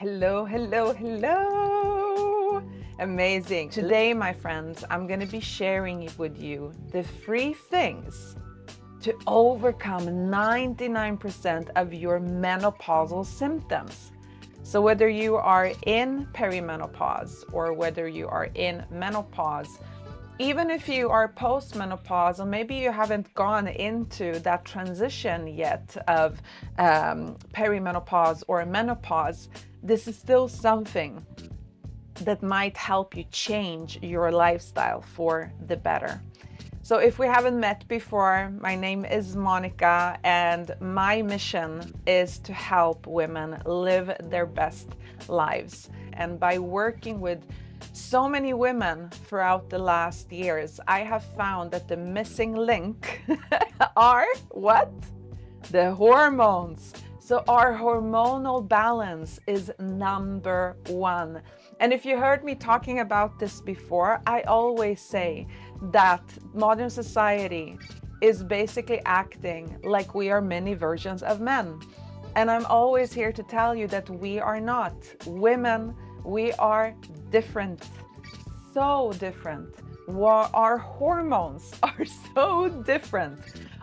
Hello, hello, hello. Amazing. Today, my friends, I'm going to be sharing with you the 3 things to overcome 99% of your menopausal symptoms. So whether you are in perimenopause or whether you are in menopause, even if you are postmenopausal, maybe you haven't gone into that transition yet of perimenopause or menopause, this is still something that might help you change your lifestyle for the better. So if we haven't met before, my name is Monica, and my mission is to help women live their best lives. And by working with so many women throughout the last years, I have found that the missing link are what? The hormones. So our hormonal balance is number one. And if you heard me talking about this before, I always say that modern society is basically acting like we are many versions of men. And I'm always here to tell you that we are not. Women, we are different, so different. Our hormones are so different.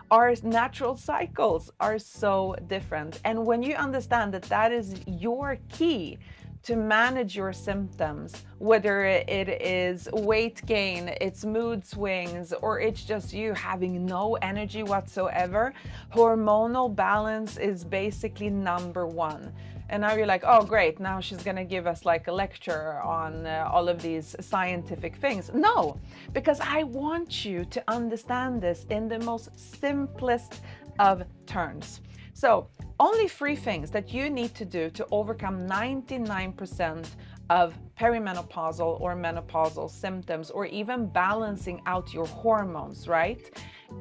Our natural cycles are so different. And when you understand that that is your key to manage your symptoms, whether it is weight gain, it's mood swings, or it's just you having no energy whatsoever, hormonal balance is basically number one. And now you're like, oh, great, now she's going to give us like a lecture on all of these scientific things. No, because I want you to understand this in the most simplest of terms. So, only 3 things that you need to do to overcome 99% of perimenopausal or menopausal symptoms, or even balancing out your hormones, right?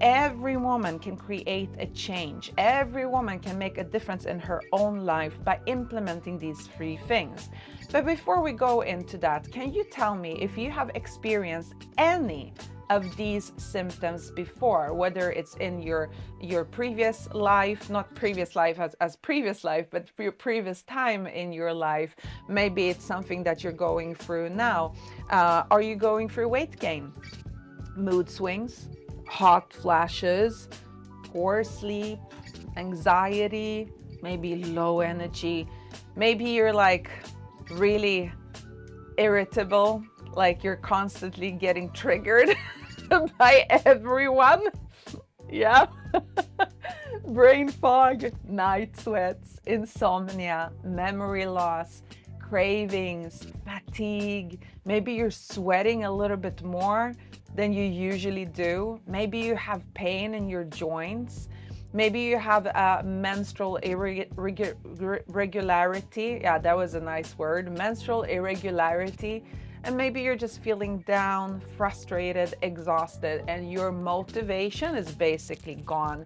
Every woman can create a change. Every woman can make a difference in her own life by implementing these 3 things. But before we go into that, can you tell me if you have experienced any of these symptoms before, whether it's in your previous life, not previous life as previous life, but your previous time in your life? Maybe it's something that you're going through now. Are you going through weight gain, mood swings, hot flashes, poor sleep, anxiety, maybe low energy? Maybe you're like really irritable, like you're constantly getting triggered by everyone. Yeah. Brain fog, night sweats, insomnia, memory loss, cravings, fatigue. Maybe you're sweating a little bit more than you usually do. Maybe you have pain in your joints. Maybe you have a menstrual irregularity. Yeah, that was a nice word. Menstrual irregularity. And maybe you're just feeling down, frustrated, exhausted, and your motivation is basically gone.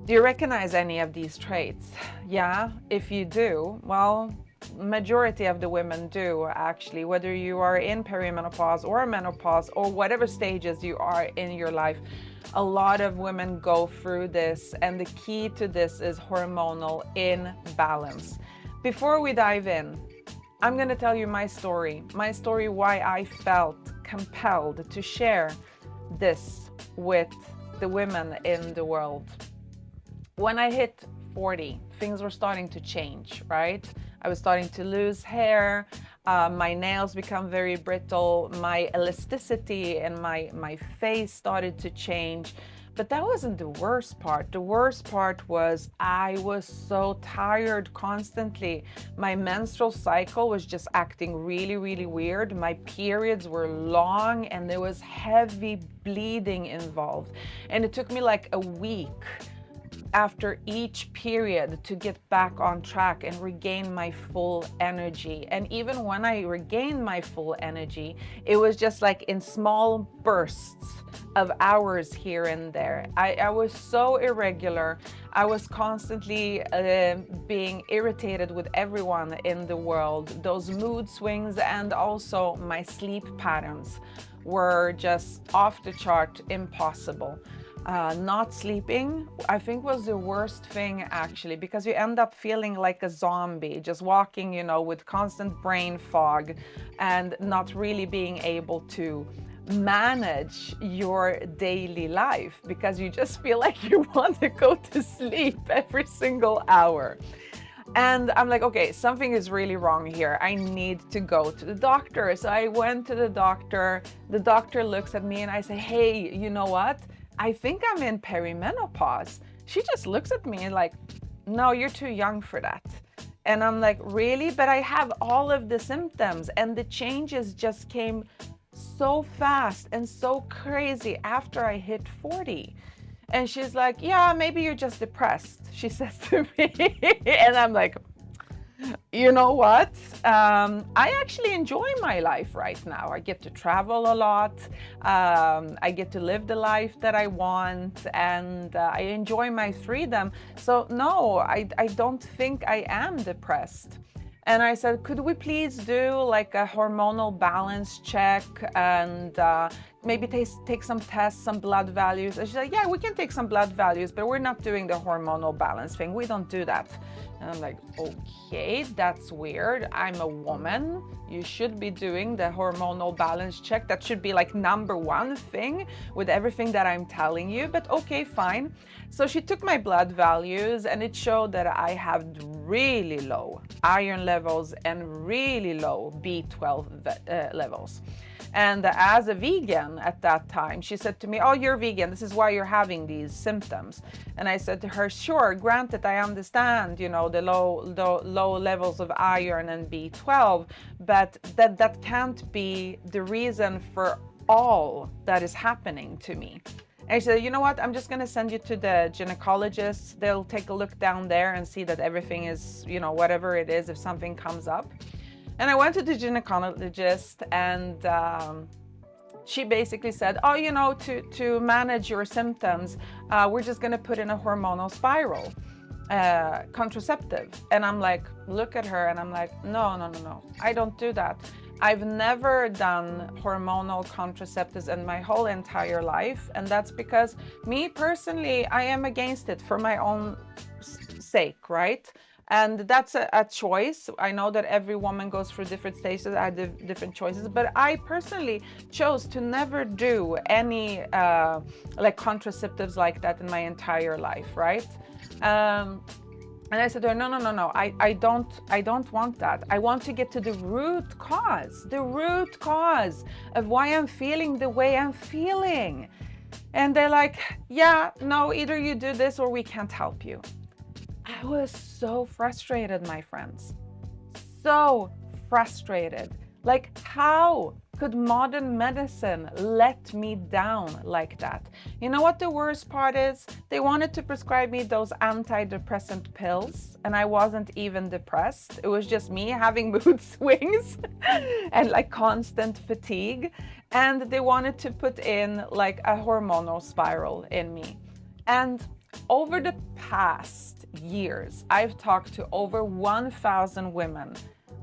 Do you recognize any of these traits? Yeah, if you do, well, majority of the women do actually, whether you are in perimenopause or menopause or whatever stages you are in your life. A lot of women go through this, and the key to this is hormonal imbalance. Before we dive in, I'm going to tell you my story why I felt compelled to share this with the women in the world. When I hit 40, things were starting to change, right? I was starting to lose hair, my nails become very brittle, my elasticity and my face started to change. But that wasn't the worst part. The worst part was I was so tired constantly. My menstrual cycle was just acting really, really weird. My periods were long and there was heavy bleeding involved. And it took me like a week after each period to get back on track and regain my full energy. And even when I regained my full energy, it was just like in small bursts of hours here and there. I was so irregular. I was constantly being irritated with everyone in the world. Those mood swings and also my sleep patterns were just off the chart impossible. Not sleeping, I think, was the worst thing actually, because you end up feeling like a zombie, just walking, with constant brain fog and not really being able to manage your daily life because you just feel like you want to go to sleep every single hour. And I'm like, okay, something is really wrong here. I need to go to the doctor. So I went to the doctor. The doctor looks at me and I say, hey, you know what? I think I'm in perimenopause. She just looks at me like, no, you're too young for that. And I'm like, really? But I have all of the symptoms, and the changes just came so fast and so crazy after I hit 40. And she's like, yeah, maybe you're just depressed, she says to me. And I'm like, you know what? I actually enjoy my life right now. I get to travel a lot. I get to live the life that I want, and I enjoy my freedom. So no, I don't think I am depressed. And I said, could we please do like a hormonal balance check and maybe take some tests, some blood values? And she's like, yeah, we can take some blood values, but we're not doing the hormonal balance thing. We don't do that. And I'm like, okay, that's weird. I'm a woman. You should be doing the hormonal balance check. That should be like number one thing with everything that I'm telling you, but okay, fine. So she took my blood values and it showed that I have really low iron levels and really low B12 levels. And as a vegan at that time, she said to me, oh, you're vegan. This is why you're having these symptoms. And I said to her, sure, granted, I understand, the low levels of iron and B12, but that can't be the reason for all that is happening to me. And she said, you know what, I'm just going to send you to the gynecologist. They'll take a look down there and see that everything is, whatever it is, if something comes up. And I went to the gynecologist, and she basically said, oh, to manage your symptoms, we're just going to put in a hormonal spiral, contraceptive. And I'm like, look at her, and I'm like, no, I don't do that. I've never done hormonal contraceptives in my whole entire life. And that's because me personally, I am against it for my own sake, right? And that's a choice. I know that every woman goes through different stages, I have different choices, but I personally chose to never do any like contraceptives like that in my entire life, right? And I said to her, no, I don't want that. I want to get to the root cause of why I'm feeling the way I'm feeling. And they're like, yeah, no, either you do this or we can't help you. I was so frustrated, my friends. So frustrated. Like, how could modern medicine let me down like that? You know what the worst part is? They wanted to prescribe me those antidepressant pills, and I wasn't even depressed. It was just me having mood swings and like constant fatigue. And they wanted to put in like a hormonal spiral in me. And over the past years, I've talked to over 1,000 women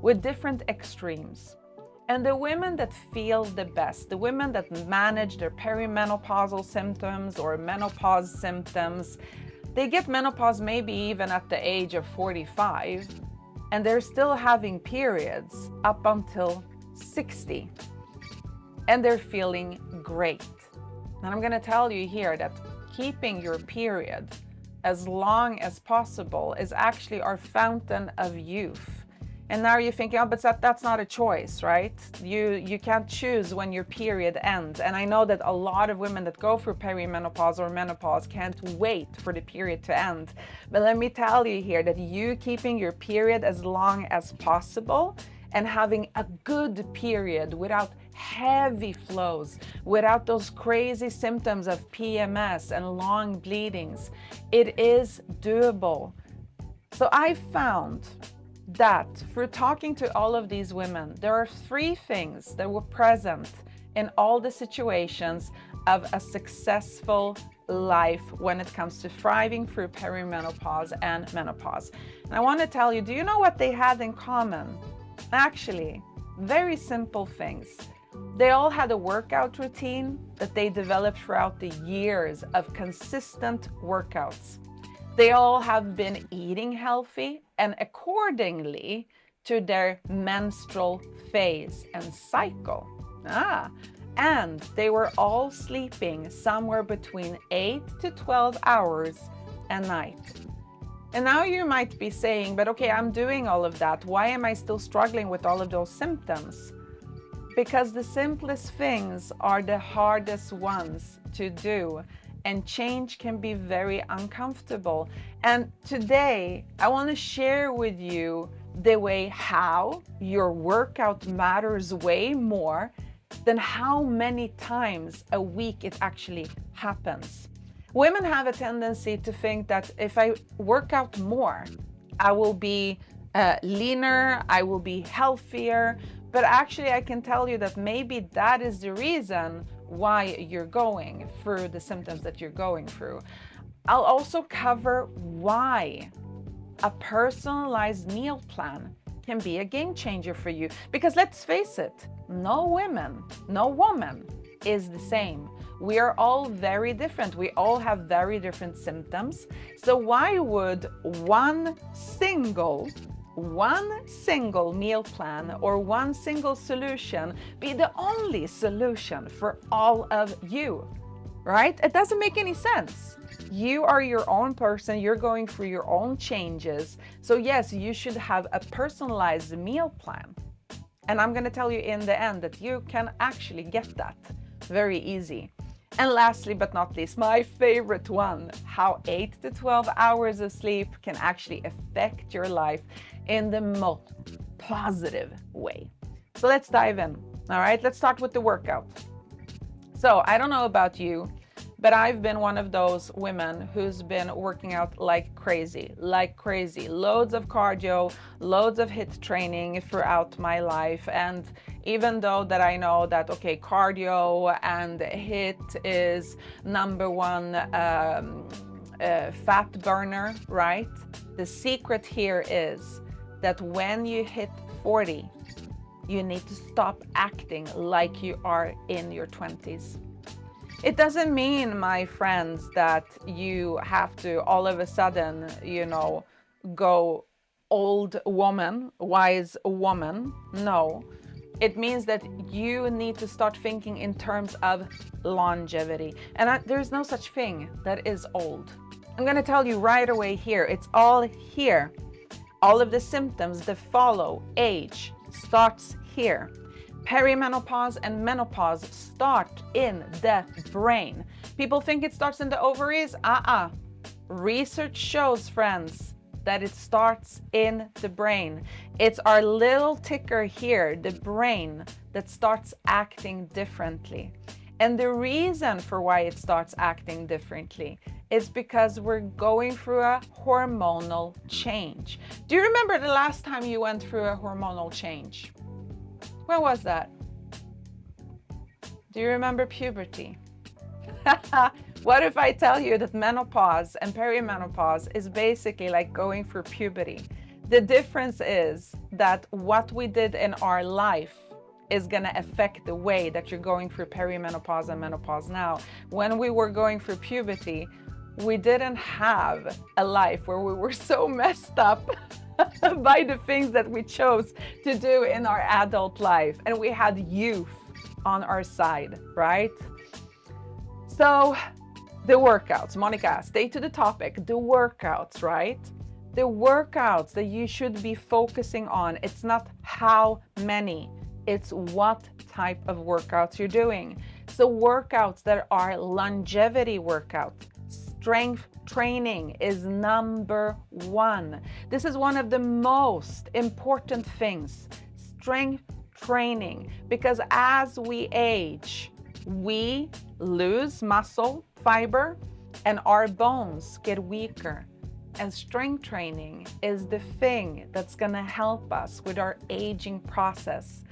with different extremes. And the women that feel the best, the women that manage their perimenopausal symptoms or menopause symptoms, they get menopause maybe even at the age of 45, and they're still having periods up until 60. And they're feeling great. And I'm going to tell you here that keeping your period as long as possible is actually our fountain of youth. And now you're thinking, oh, but that's not a choice, right? You can't choose when your period ends. And I know that a lot of women that go through perimenopause or menopause can't wait for the period to end. But let me tell you here that you keeping your period as long as possible and having a good period without heavy flows, without those crazy symptoms of PMS and long bleedings, it is doable. So I found that through talking to all of these women, there are 3 things that were present in all the situations of a successful life when it comes to thriving through perimenopause and menopause. And I want to tell you, do you know what they had in common? Actually, very simple things. They all had a workout routine that they developed throughout the years of consistent workouts. They all have been eating healthy and accordingly to their menstrual phase and cycle. And they were all sleeping somewhere between 8 to 12 hours a night. And now you might be saying, but okay, I'm doing all of that. Why am I still struggling with all of those symptoms? Because the simplest things are the hardest ones to do, and change can be very uncomfortable. And today, I want to share with you the way how your workout matters way more than how many times a week it actually happens. Women have a tendency to think that if I work out more, I will be leaner, I will be healthier. But actually, I can tell you that maybe that is the reason why you're going through the symptoms that you're going through. I'll also cover why a personalized meal plan can be a game changer for you. Because let's face it, no woman is the same. We are all very different. We all have very different symptoms. So why would one single meal plan or one single solution be the only solution for all of you, right? It doesn't make any sense. You are your own person. You're going through your own changes. So yes, you should have a personalized meal plan. And I'm going to tell you in the end that you can actually get that very easy. And lastly, but not least, my favorite one, how 8 to 12 hours of sleep can actually affect your life in the most positive way. So let's dive in. All right, let's start with the workout. So I don't know about you, but I've been one of those women who's been working out like crazy. Loads of cardio, loads of HIIT training throughout my life. And even though that I know that, okay, cardio and HIIT is number one fat burner, right? The secret here is that when you hit 40, you need to stop acting like you are in your 20s. It doesn't mean, my friends, that you have to all of a sudden, go old woman, wise woman. No, it means that you need to start thinking in terms of longevity. And there's no such thing that is old. I'm going to tell you right away here, it's all here. All of the symptoms that follow age starts here. Perimenopause and menopause start in the brain. People think it starts in the ovaries. Research shows, friends, that it starts in the brain. It's our little ticker here, the brain, that starts acting differently. And the reason for why it starts acting differently is because we're going through a hormonal change. Do you remember the last time you went through a hormonal change? When was that? Do you remember puberty? What if I tell you that menopause and perimenopause is basically like going through puberty? The difference is that what we did in our life is going to affect the way that you're going through perimenopause and menopause now. When we were going through puberty, we didn't have a life where we were so messed up by the things that we chose to do in our adult life. And we had youth on our side, right? So the workouts, Monica, stay to the topic. The workouts, right? The workouts that you should be focusing on, it's not how many, it's what type of workouts you're doing. So workouts that are longevity workouts, strength training is number one. This is one of the most important things, strength training, because as we age, we lose muscle fiber and our bones get weaker. And strength training is the thing that's going to help us with our aging process.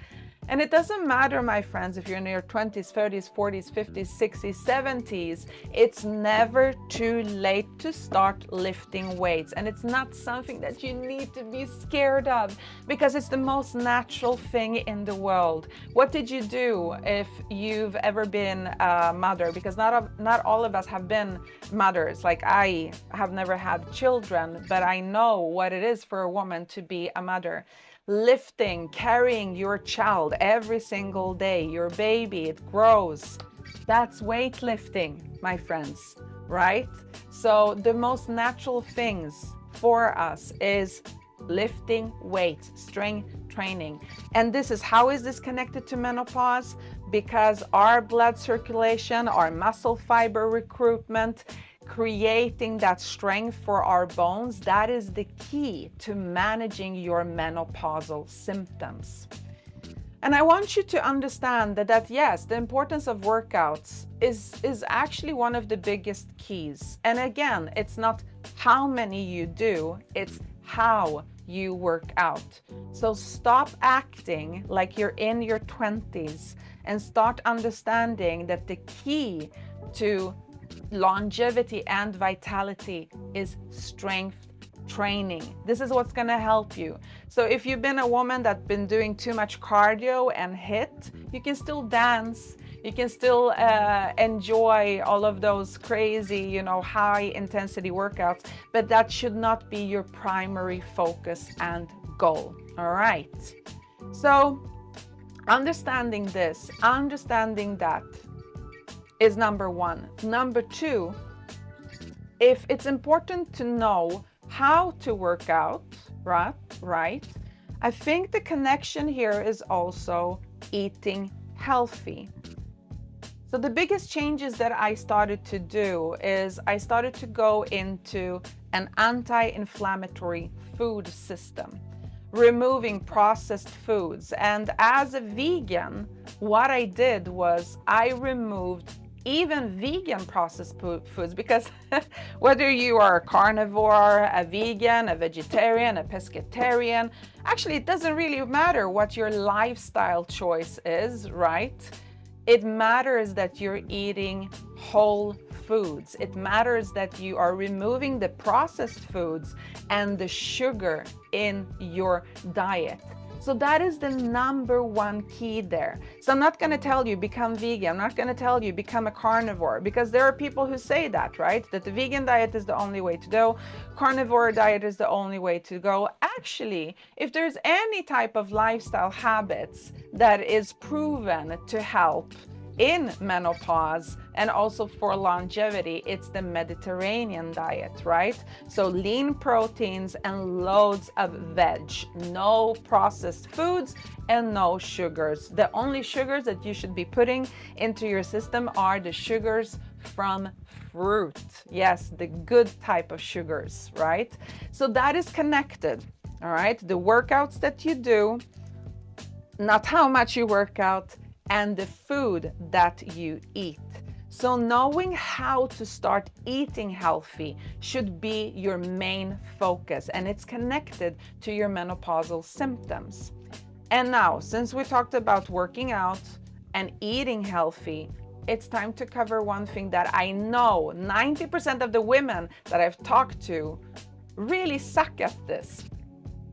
And it doesn't matter, my friends, if you're in your 20s, 30s, 40s, 50s, 60s, 70s, it's never too late to start lifting weights. And it's not something that you need to be scared of, because it's the most natural thing in the world. What did you do if you've ever been a mother? Because not all of us have been mothers. Like, I have never had children, but I know what it is for a woman to be a mother. Lifting, carrying your child every single day, your baby, it grows. That's weightlifting, my friends, right? So the most natural things for us is lifting weights, strength training. And how is this connected to menopause? Because our blood circulation, our muscle fiber recruitment, creating that strength for our bones, that is the key to managing your menopausal symptoms. And I want you to understand that yes, the importance of workouts is actually one of the biggest keys. And again, it's not how many you do, it's how you work out. So stop acting like you're in your 20s and start understanding that the key to longevity and vitality is strength training. This is what's going to help you. So if you've been a woman that's been doing too much cardio and HIIT, you can still dance. You can still enjoy all of those crazy, high intensity workouts, but that should not be your primary focus and goal. All right. So understanding this, understanding that is number one. Number two, if it's important to know how to work out, right? I think the connection here is also eating healthy. So the biggest changes that I started to do is I started to go into an anti-inflammatory food system, removing processed foods. And as a vegan, what I did was I removed even vegan processed foods, because whether you are a carnivore, a vegan, a vegetarian, a pescatarian, actually it doesn't really matter what your lifestyle choice is, right? It matters that you're eating whole foods. It matters that you are removing the processed foods and the sugar in your diet. So that is the number one key there. So I'm not going to tell you become vegan. I'm not going to tell you become a carnivore, because there are people who say that, right? That the vegan diet is the only way to go. Carnivore diet is the only way to go. Actually, if there's any type of lifestyle habits that is proven to help in menopause and also for longevity, it's the Mediterranean diet, right? So lean proteins and loads of veg, no processed foods and no sugars. The only sugars that you should be putting into your system are the sugars from fruit. Yes, the good type of sugars, right? So that is connected, all right? The workouts that you do, not how much you work out, and the food that you eat. So knowing how to start eating healthy should be your main focus, and it's connected to your menopausal symptoms. And now, since we talked about working out and eating healthy, it's time to cover one thing that I know 90% of the women that I've talked to really suck at this.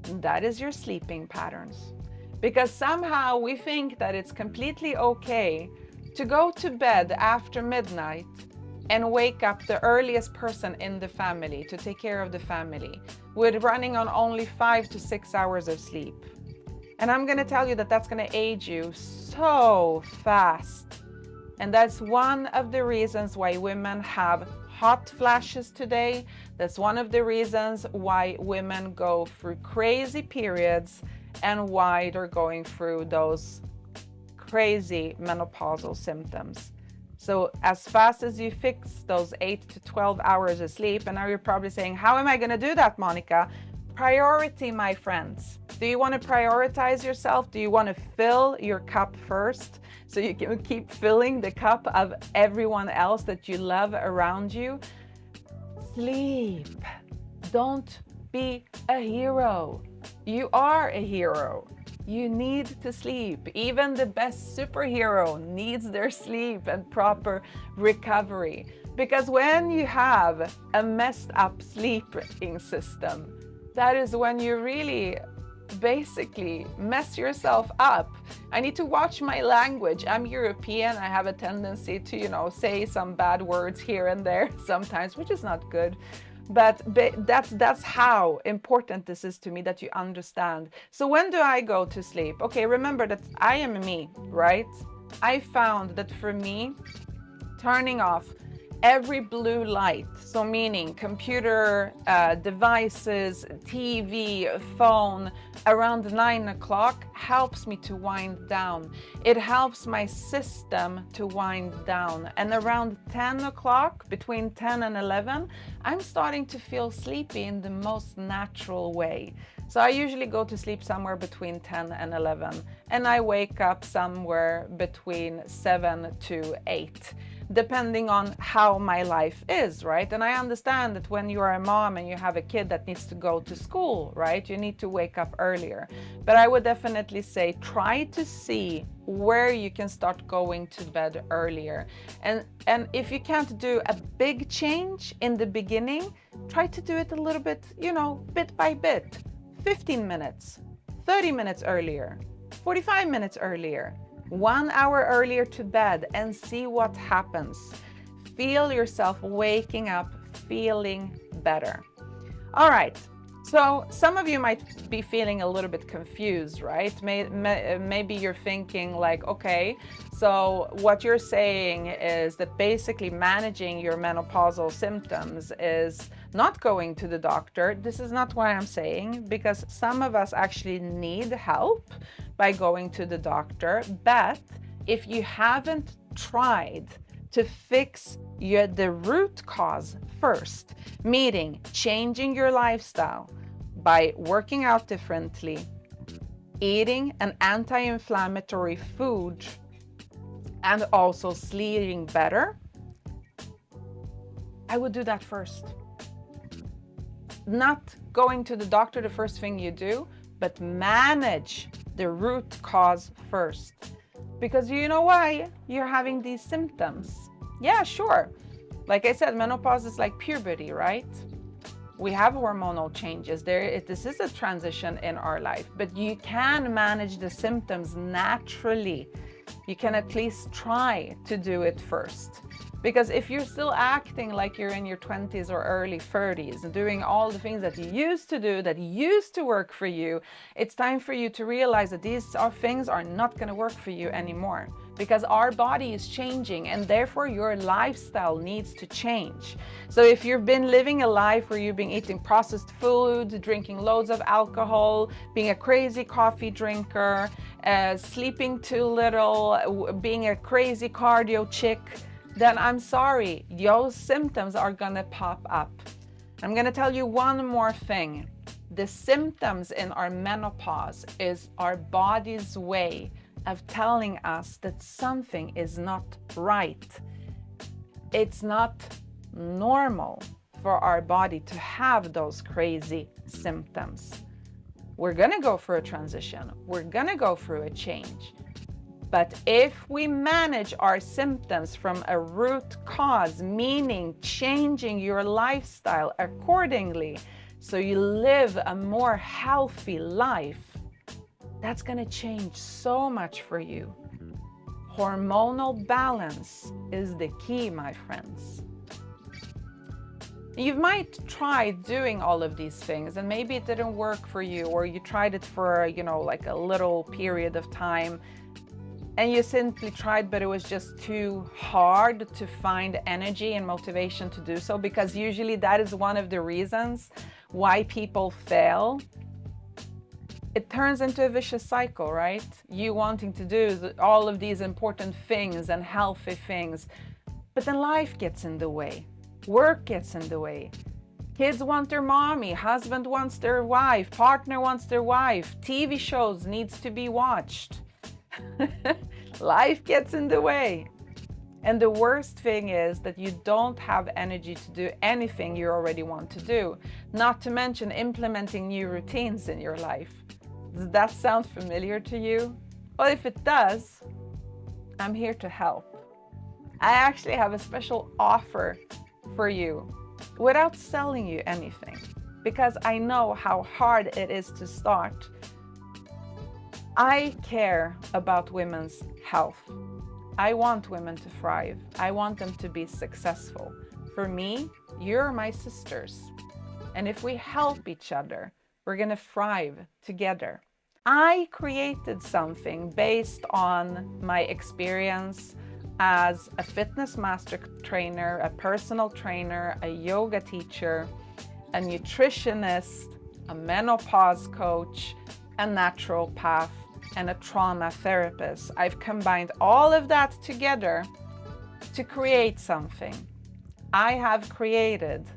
And that is your sleeping patterns. Because somehow we think that it's completely okay to go to bed after midnight and wake up the earliest person in the family to take care of the family with running on only 5 to 6 hours of sleep. And I'm going to tell you that that's going to age you so fast. And that's one of the reasons why women have hot flashes today. That's one of the reasons why women go through crazy periods and why they're going through those crazy menopausal symptoms. So as fast as you fix those 8 to 12 hours of sleep, and now you're probably saying, how am I going to do that, Monica? Priority, my friends. Do you want to prioritize yourself? Do you want to fill your cup first so you can keep filling the cup of everyone else that you love around you? Sleep. Don't be a hero. You are a hero. You need to sleep. Even the best superhero needs their sleep and proper recovery. Because when you have a messed up sleeping system, that is when you really basically mess yourself up. I need to watch my language. I'm European. I have a tendency to, say some bad words here and there sometimes, which is not good. But that's how important this is to me, that you understand. So when do I go to sleep? Okay, remember that I am me, right? I found that for me, turning off every blue light, so meaning computer, devices, TV, phone, around 9 o'clock helps me to wind down. It helps my system to wind down. And around 10 o'clock, between 10 and 11, I'm starting to feel sleepy in the most natural way. So I usually go to sleep somewhere between 10 and 11, and I wake up somewhere between 7 to 8. Depending on how my life is, right? And I understand that when you are a mom and you have a kid that needs to go to school, right? You need to wake up earlier. But I would definitely say try to see where you can start going to bed earlier. And if you can't do a big change in the beginning, try to do it a little bit, bit by bit. 15 minutes, 30 minutes earlier, 45 minutes earlier. 1 hour earlier to bed and see what happens. Feel yourself waking up, feeling better. All right. So some of you might be feeling a little bit confused, right? Maybe you're thinking like, okay, so what you're saying is that basically managing your menopausal symptoms is not going to the doctor. This is not what I'm saying, because some of us actually need help by going to the doctor. But if you haven't tried to fix the root cause first, meaning changing your lifestyle by working out differently, eating an anti-inflammatory food, and also sleeping better, I would do that first. Not going to the doctor the first thing you do, but manage the root cause first. Because you know why you're having these symptoms? Yeah, sure. Like I said, menopause is like puberty, right? We have hormonal changes. This is a transition in our life, but you can manage the symptoms naturally. You can at least try to do it first. Because if you're still acting like you're in your 20s or early 30s and doing all the things that you used to do, that used to work for you, it's time for you to realize that these things are not going to work for you anymore. Because our body is changing, and therefore your lifestyle needs to change. So if you've been living a life where you've been eating processed food, drinking loads of alcohol, being a crazy coffee drinker, sleeping too little, being a crazy cardio chick, then I'm sorry, those symptoms are gonna pop up. I'm gonna tell you one more thing. The symptoms in our menopause is our body's way of telling us that something is not right. It's not normal for our body to have those crazy symptoms. We're gonna go through a transition. We're gonna go through a change. But if we manage our symptoms from a root cause, meaning changing your lifestyle accordingly, so you live a more healthy life, that's going to change so much for you. Hormonal balance is the key, my friends. You might try doing all of these things and maybe it didn't work for you, or you tried it for, like a little period of time and you simply tried, but it was just too hard to find energy and motivation to do so, because usually that is one of the reasons why people fail. It turns into a vicious cycle, right? You wanting to do all of these important things and healthy things, but then life gets in the way. Work gets in the way. Kids want their mommy, husband wants their wife, partner wants their wife, TV shows needs to be watched. Life gets in the way. And the worst thing is that you don't have energy to do anything you already want to do, not to mention implementing new routines in your life. Does that sound familiar to you? Well, if it does, I'm here to help. I actually have a special offer for you without selling you anything, because I know how hard it is to start. I care about women's health. I want women to thrive. I want them to be successful. For me, you're my sisters. And if we help each other, we're going to thrive together. I created something based on my experience as a fitness master trainer, a personal trainer, a yoga teacher, a nutritionist, a menopause coach, a naturopath, and a trauma therapist. I've combined all of that together to create something. I have created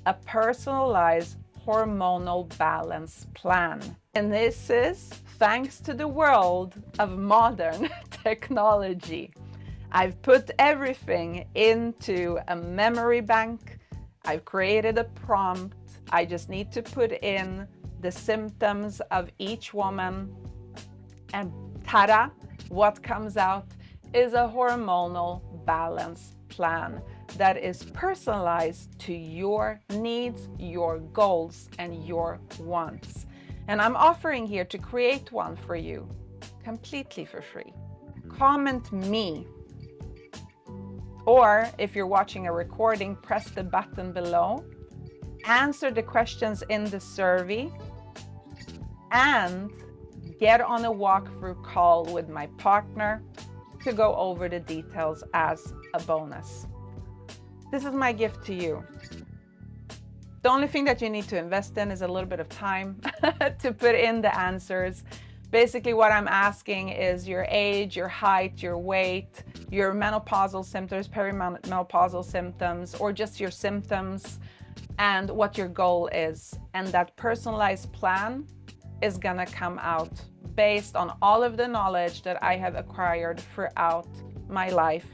a personalized hormonal balance plan. And this is thanks to the world of modern technology. I've put everything into a memory bank. I've created a prompt. I just need to put in the symptoms of each woman. And ta-da, what comes out is a hormonal balance plan that is personalized to your needs, your goals, and your wants. And I'm offering here to create one for you completely for free. Comment me, or if you're watching a recording, press the button below, answer the questions in the survey, and get on a walkthrough call with my partner to go over the details as a bonus. This is my gift to you. The only thing that you need to invest in is a little bit of time to put in the answers. Basically, what I'm asking is your age, your height, your weight, your menopausal symptoms, perimenopausal symptoms, or just your symptoms, and what your goal is. And that personalized plan is gonna come out based on all of the knowledge that I have acquired throughout my life,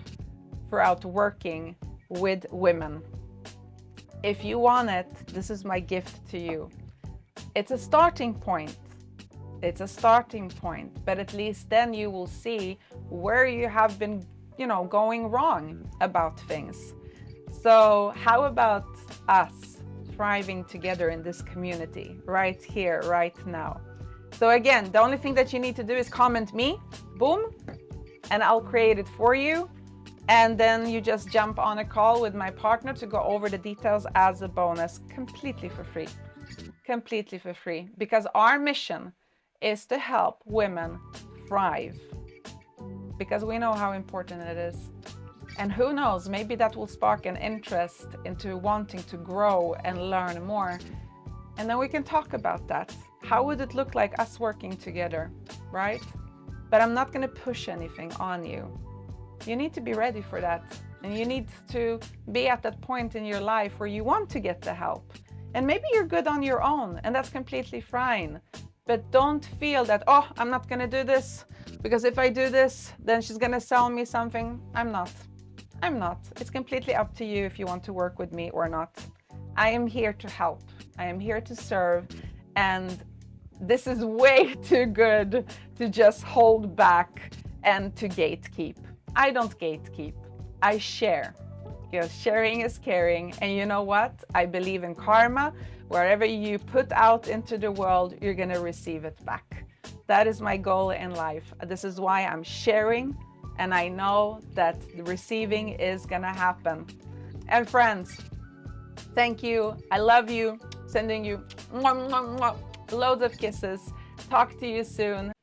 throughout working with women. If you want it, this is my gift to you. It's a starting point. It's a starting point, but at least then you will see where you have been, going wrong about things. So how about us thriving together in this community right here, right now? So again, the only thing that you need to do is comment me, boom, and I'll create it for you. And then you just jump on a call with my partner to go over the details as a bonus, completely for free. Completely for free. Because our mission is to help women thrive. Because we know how important it is. And who knows, maybe that will spark an interest into wanting to grow and learn more. And then we can talk about that. How would it look like us working together, right? But I'm not going to push anything on you. You need to be ready for that. And you need to be at that point in your life where you want to get the help. And maybe you're good on your own, and that's completely fine. But don't feel that, oh, I'm not going to do this, because if I do this, then she's going to sell me something. I'm not. It's completely up to you if you want to work with me or not. I am here to help. I am here to serve. And this is way too good to just hold back and to gatekeep. I don't gatekeep. I share. Because sharing is caring. And you know what? I believe in karma. Wherever you put out into the world, you're going to receive it back. That is my goal in life. This is why I'm sharing. And I know that the receiving is going to happen. And friends, thank you. I love you. Sending you loads of kisses. Talk to you soon.